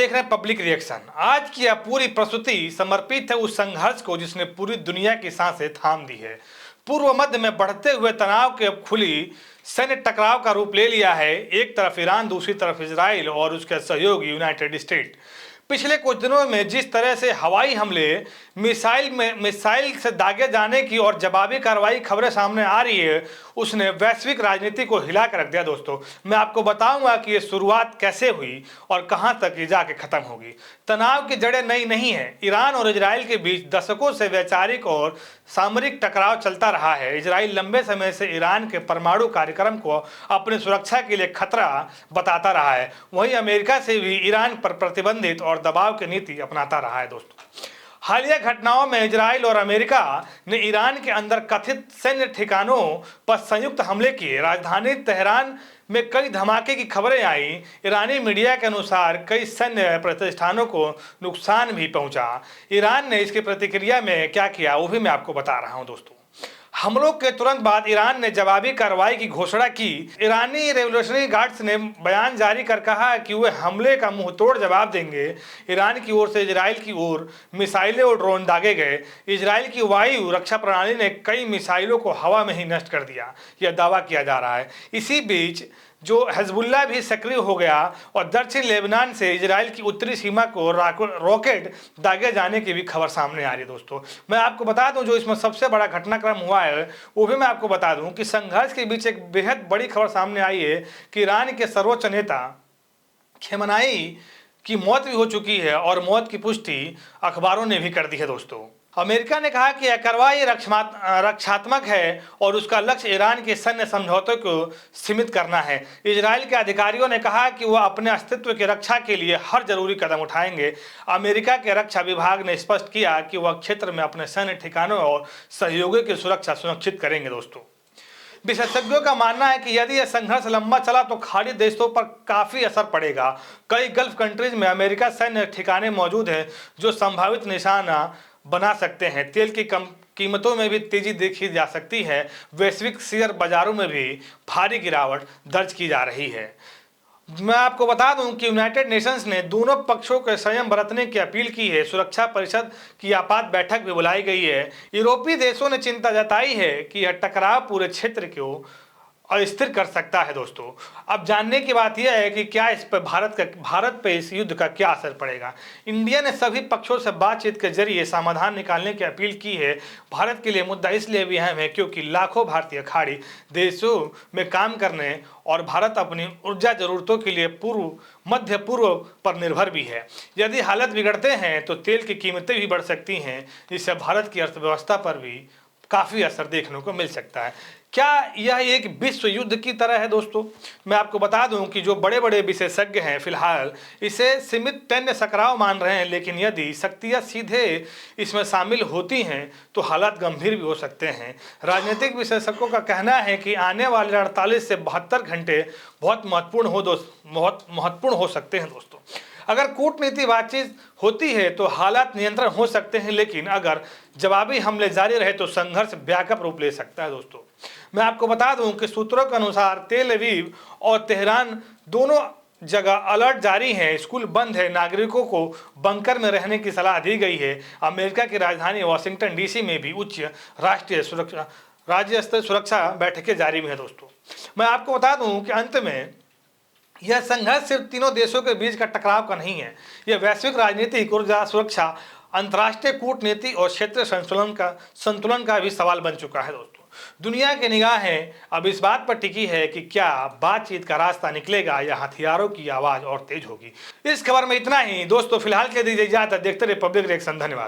देख रहे हैं पब्लिक रिएक्शन। आज की यह पूरी प्रस्तुति समर्पित है उस संघर्ष को जिसने पूरी दुनिया की सांसें थाम दी है। पूर्व मध्य में बढ़ते हुए तनाव के अब खुली सैन्य टकराव का रूप ले लिया है। एक तरफ ईरान, दूसरी तरफ इजराइल और उसके सहयोगी यूनाइटेड स्टेट। पिछले कुछ दिनों में जिस तरह से हवाई हमले, मिसाइल से दागे जाने की और जवाबी कार्रवाई खबरें सामने आ रही है, उसने वैश्विक राजनीति को हिला कर रख दिया। दोस्तों, मैं आपको बताऊंगा कि ये शुरुआत कैसे हुई और कहां तक ये जाके खत्म होगी। तनाव की जड़ें नई नहीं है। ईरान और इजराइल के बीच दशकों से वैचारिक और सामरिक टकराव चलता रहा है। इजराइल लंबे समय से ईरान के परमाणु कार्यक्रम को अपनी सुरक्षा के लिए खतरा बताता रहा है। वहीं अमेरिका से भी ईरान पर प्रतिबंधित और दबाव की नीति अपनाता रहा है। दोस्तों, हालिया घटनाओं में इजराइल और अमेरिका ने ईरान के अंदर कथित सैन्य ठिकानों पर संयुक्त हमले किए। राजधानी तेहरान में कई धमाके की खबरें आई। ईरानी मीडिया के अनुसार कई सैन्य प्रतिष्ठानों को नुकसान भी पहुंचा। ईरान ने इसकी प्रतिक्रिया में क्या किया वो भी मैं आपको बता रहा हूं। दोस्तों, हमलों के तुरंत बाद ईरान ने जवाबी कार्रवाई की घोषणा की। ईरानी रेवोल्यूशनरी गार्ड्स ने बयान जारी कर कहा कि वे हमले का मुंहतोड़ जवाब देंगे। ईरान की ओर से इजराइल की ओर मिसाइलें और ड्रोन दागे गए। इजराइल की वायु रक्षा प्रणाली ने कई मिसाइलों को हवा में ही नष्ट कर दिया, यह दावा किया जा रहा है। इसी बीच जो हिजबुल्लाह भी सक्रिय हो गया और दक्षिण लेबनान से इजराइल की उत्तरी सीमा को रॉकेट दागे जाने की भी खबर सामने आ रही है। दोस्तों, मैं आपको बता दूं जो इसमें सबसे बड़ा घटनाक्रम हुआ है वो भी मैं आपको बता दूं कि संघर्ष के बीच एक बेहद बड़ी खबर सामने आई है कि ईरान के सर्वोच्च नेता खेमनाई की मौत भी हो चुकी है और मौत की पुष्टि अखबारों ने भी कर दी है। दोस्तों, अमेरिका ने कहा कि यह कार्रवाई रक्षात्मक है और उसका लक्ष्य ईरान के सैन्य समझौते को सीमित करना है। इजराइल के अधिकारियों ने कहा कि वह अपने अस्तित्व की रक्षा के लिए हर जरूरी कदम उठाएंगे। अमेरिका के रक्षा विभाग ने स्पष्ट किया कि वह क्षेत्र में अपने सैन्य ठिकानों और सहयोगियों की सुरक्षा सुनिश्चित करेंगे। दोस्तों, विशेषज्ञों का मानना है कि यदि यह संघर्ष लंबा चला तो खाड़ी देशों पर काफी असर पड़ेगा। कई गल्फ कंट्रीज में अमेरिका सैन्य ठिकाने मौजूद हैं जो संभावित निशाना बना सकते हैं। तेल की कीमतों में भी तेजी देखी जा सकती है। वैश्विक शेयर बाजारों में भी भारी गिरावट दर्ज की जा रही है। मैं आपको बता दूं कि यूनाइटेड नेशंस ने दोनों पक्षों के संयम बरतने की अपील की है। सुरक्षा परिषद की आपात बैठक भी बुलाई गई है। यूरोपीय देशों ने चिंता जताई है कि यह टकराव पूरे क्षेत्र को अस्थिर कर सकता है। दोस्तों, अब जानने की बात यह है कि क्या इस पर भारत पे इस युद्ध का क्या असर पड़ेगा। इंडिया ने सभी पक्षों से बातचीत के जरिए समाधान निकालने की अपील की है। भारत के लिए मुद्दा इसलिए भी अहम है क्योंकि लाखों भारतीय खाड़ी देशों में काम करने और भारत अपनी ऊर्जा जरूरतों के लिए मध्य पूर्व पर निर्भर भी है। यदि हालत बिगड़ते हैं तो तेल की कीमतें भी बढ़ सकती हैं, जिससे भारत की अर्थव्यवस्था पर भी काफ़ी असर देखने को मिल सकता है। क्या यह एक विश्व युद्ध की तरह है? दोस्तों, मैं आपको बता दूं कि जो बड़े बड़े विशेषज्ञ हैं फिलहाल इसे सीमित सैन्य टकराव मान रहे हैं, लेकिन यदि शक्तियां सीधे इसमें शामिल होती हैं तो हालात गंभीर भी हो सकते हैं। राजनीतिक विशेषज्ञों का कहना है कि आने वाले 48 से 72 घंटे बहुत महत्वपूर्ण हो सकते हैं। दोस्तों, अगर कूटनीति बातचीत होती है तो हालात नियंत्रण हो सकते हैं, लेकिन अगर जवाबी हमले जारी रहे तो संघर्ष व्यापक रूप ले सकता है। दोस्तों, मैं आपको बता दूं कि सूत्रों के अनुसार तेल अवीव और तेहरान दोनों जगह अलर्ट जारी है। स्कूल बंद है। नागरिकों को बंकर में रहने की सलाह दी गई है। अमेरिका की राजधानी वाशिंगटन डीसी में भी उच्च राज्य स्तर सुरक्षा बैठकें जारी में है। दोस्तों, मैं आपको बता दूं कि अंत में यह संघर्ष सिर्फ तीनों देशों के बीच का टकराव का नहीं है। यह वैश्विक राजनीतिक, ऊर्जा सुरक्षा, अंतर्राष्ट्रीय कूटनीति और क्षेत्रीय संतुलन का भी सवाल बन चुका है। दोस्तों, दुनिया की निगाहें अब इस बात पर टिकी है कि क्या बातचीत का रास्ता निकलेगा या हथियारों की आवाज और तेज होगी। इस खबर में इतना ही। दोस्तों, फिलहाल के दीजिए इजाजत। देखते रहिए पब्लिक रिएक्शन। धन्यवाद।